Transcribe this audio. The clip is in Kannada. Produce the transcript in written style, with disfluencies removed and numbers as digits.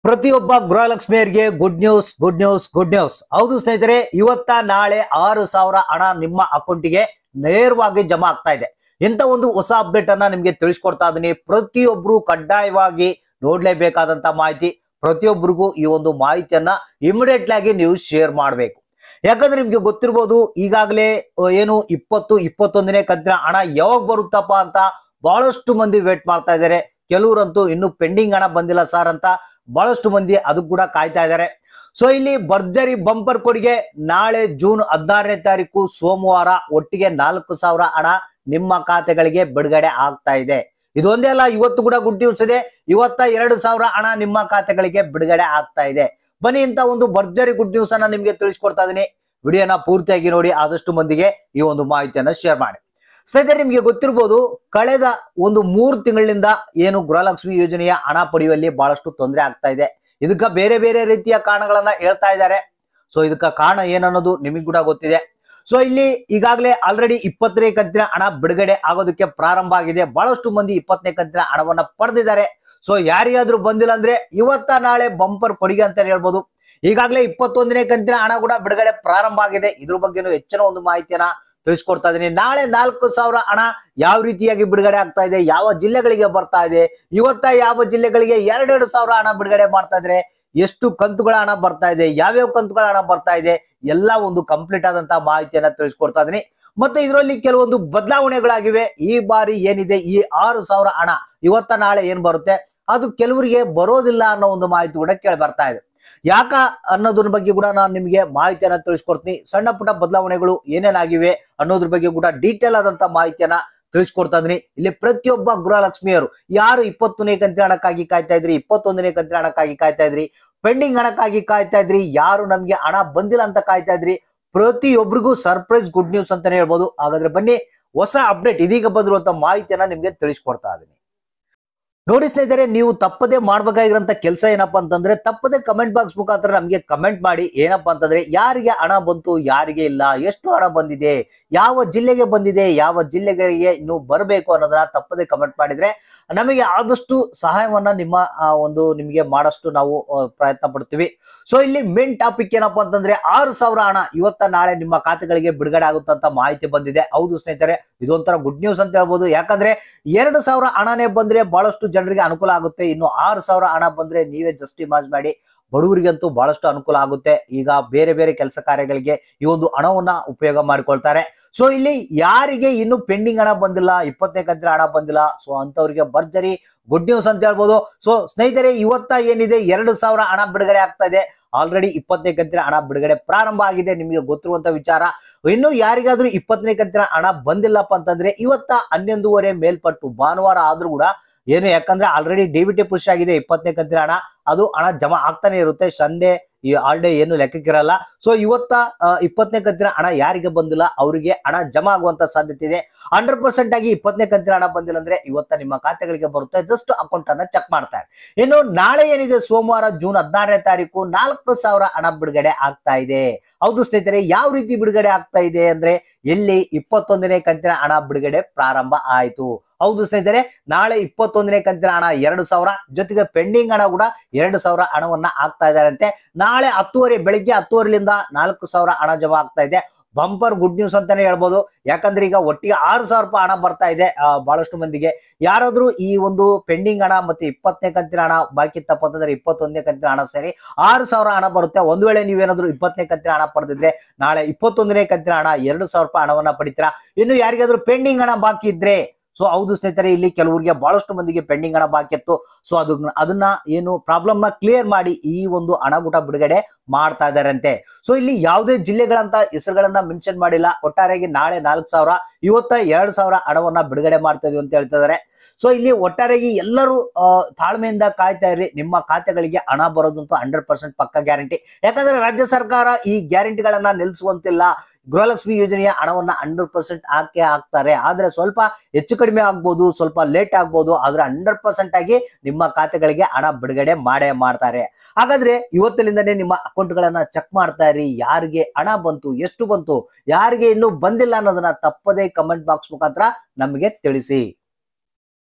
ಪ್ರತಿಯೊಬ್ಬ ಗೃಹಲಕ್ಷ್ಮಿಯರಿಗೆ good news good news good news. ಹೌದು ಸ್ನೇಹಿತರೆ, ಇವತ್ತ ನಾಳೆ 6,000 ಹಣ ನಿಮ್ಮ ಅಕೌಂಟಿಗೆ ನೇರವಾಗಿ ಜಮಾ ಆಗ್ತಾ ಇದೆ. ಇಂತ ಒಂದು ಹೊಸ ಅಪ್ಡೇಟ್ ಅನ್ನ ನಿಮ್ಗೆ ತಿಳಿಸ್ಕೊಡ್ತಾ ಇದೀನಿ. ಪ್ರತಿಯೊಬ್ರು ಕಡ್ಡಾಯವಾಗಿ ನೋಡ್ಲೇಬೇಕಾದಂತ ಮಾಹಿತಿ. ಪ್ರತಿಯೊಬ್ಬರಿಗೂ ಈ ಒಂದು ಮಾಹಿತಿಯನ್ನ ಇಮಿಡಿಯೇಟ್ ಆಗಿ ನೀವು ಶೇರ್ ಮಾಡಬೇಕು. ಯಾಕಂದ್ರೆ ನಿಮ್ಗೆ ಗೊತ್ತಿರ್ಬೋದು, ಈಗಾಗಲೇ ಏನು 21ನೇ ಕಂತಿನ ಹಣ ಯಾವಾಗ ಬರುತ್ತಪ್ಪ ಅಂತ ಬಹಳಷ್ಟು ಮಂದಿ ವೇಟ್ ಮಾಡ್ತಾ ಇದ್ದಾರೆ. ಕೆಲವರಂತೂ ಇನ್ನು ಪೆಂಡಿಂಗ್ ಹಣ ಬಂದಿಲ್ಲ ಸರ್ ಅಂತ ಬಹಳಷ್ಟು ಮಂದಿ ಅದು ಕೂಡ ಕಾಯ್ತಾ ಇದ್ದಾರೆ. ಸೊ ಇಲ್ಲಿ ಭರ್ಜರಿ ಬಂಪರ್ ಕೊಡುಗೆ. ನಾಳೆ ಜೂನ್ 16ನೇ ತಾರೀಕು ಸೋಮವಾರ ಒಟ್ಟಿಗೆ 4,000 ಹಣ ನಿಮ್ಮ ಖಾತೆಗಳಿಗೆ ಬಿಡುಗಡೆ ಆಗ್ತಾ ಇದೆ. ಇದೊಂದೇ ಅಲ್ಲ, ಇವತ್ತು ಕೂಡ ಗುಡ್ ನ್ಯೂಸ್ ಇದೆ. ಇವತ್ತ 2,000 ಹಣ ನಿಮ್ಮ ಖಾತೆಗಳಿಗೆ ಬಿಡುಗಡೆ ಆಗ್ತಾ ಇದೆ. ಬನ್ನಿ, ಇಂತ ಒಂದು ಭರ್ಜರಿ ಗುಡ್ ನ್ಯೂಸ್ ಅನ್ನ ನಿಮ್ಗೆ ತಿಳಿಸ್ಕೊಡ್ತಾ ಇದೀನಿ. ವಿಡಿಯೋನ ಪೂರ್ತಿಯಾಗಿ ನೋಡಿ, ಆದಷ್ಟು ಮಂದಿಗೆ ಈ ಒಂದು ಮಾಹಿತಿಯನ್ನ ಶೇರ್ ಮಾಡಿ. ಸ್ನೇಹಿತರೆ, ನಿಮ್ಗೆ ಗೊತ್ತಿರ್ಬೋದು, ಕಳೆದ ಒಂದು 3 ತಿಂಗಳಿಂದ ಏನು ಗೃಹಲಕ್ಷ್ಮಿ ಯೋಜನೆಯ ಹಣ ಪಡೆಯುವಲ್ಲಿ ಬಹಳಷ್ಟು ತೊಂದರೆ ಆಗ್ತಾ ಇದೆ. ಇದಕ್ಕ ಬೇರೆ ಬೇರೆ ರೀತಿಯ ಕಾರಣಗಳನ್ನ ಹೇಳ್ತಾ ಇದ್ದಾರೆ. ಸೊ ಇದಕ್ಕ ಕಾರಣ ಏನನ್ನೋದು ನಿಮಗೆ ಕೂಡ ಗೊತ್ತಿದೆ. ಸೊ ಇಲ್ಲಿ ಈಗಾಗಲೇ ಆಲ್ರೆಡಿ 20ನೇ ಕಂತಿನ ಹಣ ಬಿಡುಗಡೆ ಆಗೋದಕ್ಕೆ ಪ್ರಾರಂಭ ಆಗಿದೆ. ಬಹಳಷ್ಟು ಮಂದಿ 20ನೇ ಕಂತಿನ ಹಣವನ್ನ ಪಡೆದಿದ್ದಾರೆ. ಸೊ ಯಾರಿಗಾದ್ರೂ ಬಂದಿಲ್ಲ ಅಂದ್ರೆ ಇವತ್ತ ನಾಳೆ ಬಂಪರ್ ಕೊಡುಗೆ ಅಂತ ಹೇಳ್ಬೋದು. ಈಗಾಗಲೇ 21ನೇ ಕಂತಿನ ಹಣ ಕೂಡ ಬಿಡುಗಡೆ ಪ್ರಾರಂಭ ಆಗಿದೆ. ಇದ್ರ ಬಗ್ಗೆನೂ ಹೆಚ್ಚಿನ ಒಂದು ಮಾಹಿತಿಯನ್ನ ತಿಳಿಸ್ಕೊಡ್ತಾ ಇದೀನಿ. ನಾಳೆ 4,000 ಹಣ ಯಾವ ರೀತಿಯಾಗಿ ಬಿಡುಗಡೆ ಆಗ್ತಾ ಇದೆ, ಯಾವ ಜಿಲ್ಲೆಗಳಿಗೆ ಬರ್ತಾ ಇದೆ, ಇವತ್ತ ಯಾವ ಜಿಲ್ಲೆಗಳಿಗೆ 2,000 ಹಣ ಬಿಡುಗಡೆ ಮಾಡ್ತಾ ಇದ್ರೆ, ಎಷ್ಟು ಕಂತುಗಳ ಹಣ ಬರ್ತಾ ಇದೆ, ಯಾವ್ಯಾವ ಕಂತುಗಳ ಹಣ ಬರ್ತಾ ಇದೆ, ಎಲ್ಲ ಒಂದು ಕಂಪ್ಲೀಟ್ ಆದಂತಹ ಮಾಹಿತಿಯನ್ನ ತಿಳಿಸ್ಕೊಡ್ತಾ ಇದೀನಿ. ಮತ್ತೆ ಇದರಲ್ಲಿ ಕೆಲವೊಂದು ಬದಲಾವಣೆಗಳಾಗಿವೆ. ಈ ಬಾರಿ ಏನಿದೆ, ಈ 6,000 ಹಣ ಇವತ್ತ ನಾಳೆ ಏನ್ ಬರುತ್ತೆ ಅದು ಕೆಲವರಿಗೆ ಬರೋದಿಲ್ಲ ಅನ್ನೋ ಒಂದು ಮಾಹಿತಿ ಕೂಡ ಕೇಳಿ ಬರ್ತಾ ಇದೆ. ಯಾಕ ಅನ್ನೋದ್ರ ಬಗ್ಗೆ ಕೂಡ ನಾನು ನಿಮಗೆ ಮಾಹಿತಿಯನ್ನ ತಿಳಿಸ್ಕೊಡ್ತೀನಿ. ಸಣ್ಣ ಪುಟ್ಟ ಬದಲಾವಣೆಗಳು ಏನೇನಾಗಿವೆ ಅನ್ನೋದ್ರ ಬಗ್ಗೆ ಕೂಡ ಡೀಟೇಲ್ ಆದಂತ ಮಾಹಿತಿಯನ್ನ ತಿಳಿಸ್ಕೊಡ್ತಾ ಇದೀನಿ. ಇಲ್ಲಿ ಪ್ರತಿಯೊಬ್ಬ ಗೃಹಲಕ್ಷ್ಮಿಯರು ಯಾರು 20ನೇ ಕಂತಿನ ಹಣಕ್ಕಾಗಿ ಕಾಯ್ತಾ ಇದ್ರಿ, 21ನೇ ಕಂತಿನ ಹಣಕ್ಕಾಗಿ ಕಾಯ್ತಾ ಇದ್ರಿ, ಪೆಂಡಿಂಗ್ ಹಣಕ್ಕಾಗಿ ಕಾಯ್ತಾ ಇದ್ರಿ, ಯಾರು ನಮ್ಗೆ ಹಣ ಬಂದಿಲ್ಲ ಅಂತ ಕಾಯ್ತಾ ಇದ್ರಿ, ಪ್ರತಿಯೊಬ್ಬರಿಗೂ ಸರ್ಪ್ರೈಸ್ ಗುಡ್ ನ್ಯೂಸ್ ಅಂತಾನೆ ಹೇಳ್ಬೋದು. ಹಾಗಾದ್ರೆ ಬನ್ನಿ, ಹೊಸ ಅಪ್ಡೇಟ್ ಇದೀಗ ಬಂದಿರುವಂತ ಮಾಹಿತಿಯನ್ನ ನಿಮ್ಗೆ ತಿಳಿಸ್ಕೊಡ್ತಾ ಇದೀನಿ. ನೋಡಿ ಸ್ನೇಹಿತರೆ, ನೀವು ತಪ್ಪದೆ ಮಾಡ್ಬೇಕಾಗಿರೋಂತ ಕೆಲಸ ಏನಪ್ಪಾ ಅಂತಂದ್ರೆ, ತಪ್ಪದೆ ಕಮೆಂಟ್ ಬಾಕ್ಸ್ ಮುಖಾಂತರ ನಮ್ಗೆ ಕಮೆಂಟ್ ಮಾಡಿ. ಏನಪ್ಪಾ ಅಂತಂದ್ರೆ, ಯಾರಿಗೆ ಹಣ ಬಂತು, ಯಾರಿಗೆ ಇಲ್ಲ, ಎಷ್ಟು ಹಣ ಬಂದಿದೆ, ಯಾವ ಜಿಲ್ಲೆಗೆ ಬಂದಿದೆ, ಯಾವ ಜಿಲ್ಲೆಗಳಿಗೆ ಇನ್ನು ಬರಬೇಕು ಅನ್ನೋದನ್ನ ತಪ್ಪದೆ ಕಮೆಂಟ್ ಮಾಡಿದ್ರೆ ನಮಗೆ ಆದಷ್ಟು ಸಹಾಯವನ್ನ ನಿಮ್ಗೆ ಮಾಡಷ್ಟು ನಾವು ಪ್ರಯತ್ನ ಪಡ್ತೀವಿ. ಸೊ ಇಲ್ಲಿ ಮೇನ್ ಟಾಪಿಕ್ ಏನಪ್ಪಾ ಅಂತಂದ್ರೆ, 6,000 ಹಣ ಇವತ್ತ ನಾಳೆ ನಿಮ್ಮ ಖಾತೆಗಳಿಗೆ ಬಿಡುಗಡೆ ಆಗುತ್ತಂತ ಮಾಹಿತಿ ಬಂದಿದೆ. ಹೌದು ಸ್ನೇಹಿತರೆ, ಇದೊಂಥರ ಗುಡ್ ನ್ಯೂಸ್ ಅಂತ ಹೇಳ್ಬೋದು. ಯಾಕಂದ್ರೆ 2,000 ಹಣನೇ ಬಂದ್ರೆ ಬಹಳಷ್ಟು ಜನರಿಗೆ ಅನುಕೂಲ ಆಗುತ್ತೆ. ಇನ್ನು 6,000 ಹಣ ಬಂದ್ರೆ ನೀವೇ ಜಸ್ಟ್ ಇಮ್ಯಾಜಿನ್ ಮಾಡಿ, ಬಡವರಿಗಂತೂ ಬಹಳಷ್ಟು ಅನುಕೂಲ ಆಗುತ್ತೆ. ಈಗ ಬೇರೆ ಬೇರೆ ಕೆಲಸ ಕಾರ್ಯಗಳಿಗೆ ಈ ಒಂದು ಹಣವನ್ನ ಉಪಯೋಗ ಮಾಡಿಕೊಳ್ತಾರೆ. ಸೊ ಇಲ್ಲಿ ಯಾರಿಗೆ ಇನ್ನು ಪೆಂಡಿಂಗ್ ಹಣ ಬಂದಿಲ್ಲ, 20ನೇ ಕಂತಿನ ಹಣ ಬಂದಿಲ್ಲ, ಸೊ ಅಂತವರಿಗೆ ಭರ್ಜರಿ ಗುಡ್ ನ್ಯೂಸ್ ಅಂತ ಹೇಳ್ಬೋದು. ಸೊ ಸ್ನೇಹಿತರೆ, ಇವತ್ತ ಏನಿದೆ 2,000 ಹಣ ಬಿಡುಗಡೆ ಆಗ್ತಾ ಇದೆ. ಆಲ್ರೆಡಿ 20ನೇ ಕಂತಿನ ಹಣ ಬಿಡುಗಡೆ ಪ್ರಾರಂಭ ಆಗಿದೆ, ನಿಮಗೆ ಗೊತ್ತಿರುವಂತ ವಿಚಾರ. ಇನ್ನು ಯಾರಿಗಾದ್ರೂ 20ನೇ ಕಂತಿನ ಹಣ ಬಂದಿಲ್ಲಪ್ಪ ಅಂತಂದ್ರೆ ಇವತ್ತ 11:30 ಮೇಲ್ಪಟ್ಟು ಭಾನುವಾರ ಆದ್ರೂ ಕೂಡ ಏನು, ಯಾಕಂದ್ರೆ ಆಲ್ರೆಡಿ ಡಿಬಿಟಿ ಪುಷ್ ಆಗಿದೆ. 20ನೇ ಕಂತಿನ ಹಣ ಅದು ಹಣ ಜಮಾ ಆಗ್ತಾನೆ ಇರುತ್ತೆ. ಸಂಡೇ ಈ ಆಲ್ಡೇ ಏನು ಲೆಕ್ಕಕ್ಕಿರಲ್ಲ. ಸೊ ಇವತ್ತ 20ನೇ ಕಂತಿನ ಹಣ ಯಾರಿಗೆ ಬಂದಿಲ್ಲ ಅವರಿಗೆ ಹಣ ಜಮಾ ಆಗುವಂತ ಸಾಧ್ಯತೆ ಇದೆ. 100% ಆಗಿ 20ನೇ ಕಂತಿನ ಹಣ ಬಂದಿಲ್ಲ ಅಂದ್ರೆ ಇವತ್ತ ನಿಮ್ಮ ಖಾತೆಗಳಿಗೆ ಬರುತ್ತೆ. ಜಸ್ಟ್ ಅಕೌಂಟ್ ಅನ್ನ ಚೆಕ್ ಮಾಡ್ತಾರೆ. ಇನ್ನು ನಾಳೆ ಏನಿದೆ, ಸೋಮವಾರ ಜೂನ್ 16ನೇ ತಾರೀಕು 4,000 ಹಣ ಬಿಡುಗಡೆ ಆಗ್ತಾ ಇದೆ. ಹೌದು ಸ್ನೇಹಿತರೆ, ಯಾವ ರೀತಿ ಬಿಡುಗಡೆ ಆಗ್ತಾ ಇದೆ ಅಂದ್ರೆ, ಎಲ್ಲಿ 21ನೇ ಕಂತಿನ ಹಣ ಬಿಡುಗಡೆ ಪ್ರಾರಂಭ ಆಯ್ತು. ಹೌದು ಸ್ನೇಹಿತರೆ, ನಾಳೆ 21ನೇ ಕಂತಿನ ಹಣ 2,000 ಜೊತೆಗೆ ಪೆಂಡಿಂಗ್ ಹಣ ಕೂಡ 2,000 ಹಣವನ್ನ ಆಗ್ತಾ ಇದಾರಂತೆ. ನಾಳೆ 10:30 ಬೆಳಿಗ್ಗೆ 10:30ರಿಂದ 4,000 ಹಣ ಜಮಾ ಆಗ್ತಾ ಇದೆ. ಬಂಪರ್ ಗುಡ್ ನ್ಯೂಸ್ ಅಂತಾನೆ ಹೇಳ್ಬೋದು. ಯಾಕಂದ್ರೆ ಈಗ ಒಟ್ಟಿಗೆ 6,000 ರೂಪಾಯಿ ಹಣ ಬರ್ತಾ ಇದೆ ಬಹಳಷ್ಟು ಮಂದಿಗೆ. ಯಾರಾದ್ರೂ ಈ ಒಂದು ಪೆಂಡಿಂಗ್ ಹಣ ಮತ್ತೆ 20ನೇ ಕಂತಿನ ಹಣ ಬಾಕಿ ಇತ್ತಪ್ಪ ಅಂತಂದ್ರೆ 21ನೇ ಕಂತಿನ ಹಣ ಸೇರಿ 6,000 ಹಣ ಬರುತ್ತೆ. ಒಂದ್ ವೇಳೆ ನೀವೇನಾದ್ರೂ 20ನೇ ಕಂತಿನ ಹಣ ಪಡೆದಿದ್ರೆ ನಾಳೆ 21ನೇ ಕಂತಿನ ಹಣ 2,000 ರೂಪಾಯಿ ಹಣವನ್ನ ಪಡಿತೀರಾ. ಇನ್ನು ಯಾರಿಗಾದ್ರೂ ಪೆಂಡಿಂಗ್ ಹಣ ಬಾಕಿ ಇದ್ರೆ, ಸೊ ಹೌದು ಸ್ನೇಹಿತರೆ, ಇಲ್ಲಿ ಕೆಲವರಿಗೆ ಬಹಳಷ್ಟು ಮಂದಿಗೆ ಪೆಂಡಿಂಗ್ ಹಣ ಬಾಕಿ ಇತ್ತು. ಸೊ ಅದನ್ನ ಏನು ಪ್ರಾಬ್ಲಮ್ ನ ಕ್ಲಿಯರ್ ಮಾಡಿ ಈ ಒಂದು ಹಣ ಕೂಡ ಬಿಡುಗಡೆ ಮಾಡ್ತಾ ಇದಾರಂತೆ. ಸೊ ಇಲ್ಲಿ ಯಾವುದೇ ಜಿಲ್ಲೆಗಳಂತ ಹೆಸರುಗಳನ್ನ ಮೆನ್ಷನ್ ಮಾಡಿಲ್ಲ. ಒಟ್ಟಾರೆಯಾಗಿ ನಾಳೆ 4,000, ಇವತ್ತ 2,000 ಹಣವನ್ನ ಬಿಡುಗಡೆ ಮಾಡ್ತಾ ಇದೀವಿ ಅಂತ ಹೇಳ್ತಾ ಇದಾರೆ. ಸೊ ಇಲ್ಲಿ ಒಟ್ಟಾರೆಯಾಗಿ ಎಲ್ಲರೂ ತಾಳ್ಮೆಯಿಂದ ಕಾಯ್ತಾ ಇರ್ರಿ. ನಿಮ್ಮ ಖಾತೆಗಳಿಗೆ ಹಣ ಬರೋದಂತೂ 100% ಪಕ್ಕ ಗ್ಯಾರಂಟಿ. ಯಾಕಂದ್ರೆ ರಾಜ್ಯ ಸರ್ಕಾರ ಈ ಗ್ಯಾರಂಟಿಗಳನ್ನ ನಿಲ್ಲಿಸುವಂತಿಲ್ಲ. ಗೃಹಲಕ್ಷ್ಮಿ ಯೋಜನೆಯ ಹಣವನ್ನ 100% ಹಾಕೇ ಹಾಕ್ತಾರೆ. ಆದ್ರೆ ಸ್ವಲ್ಪ ಹೆಚ್ಚು ಕಡಿಮೆ ಆಗ್ಬೋದು, ಸ್ವಲ್ಪ ಲೇಟ್ ಆಗ್ಬೋದು, ಆದ್ರೆ 100% ಆಗಿ ನಿಮ್ಮ ಖಾತೆಗಳಿಗೆ ಹಣ ಬಿಡುಗಡೆ ಮಾಡೇ ಮಾಡ್ತಾರೆ. ಹಾಗಾದ್ರೆ ಇವತ್ತಿನಿಂದನೇ ನಿಮ್ಮ ಅಕೌಂಟ್ಗಳನ್ನ ಚೆಕ್ ಮಾಡ್ತಾ ಇರಿ. ಯಾರಿಗೆ ಹಣ ಬಂತು, ಎಷ್ಟು ಬಂತು, ಯಾರಿಗೆ ಇನ್ನೂ ಬಂದಿಲ್ಲ ಅನ್ನೋದನ್ನ ತಪ್ಪದೇ ಕಮೆಂಟ್ ಬಾಕ್ಸ್ ಮುಖಾಂತರ ನಮಗೆ ತಿಳಿಸಿ.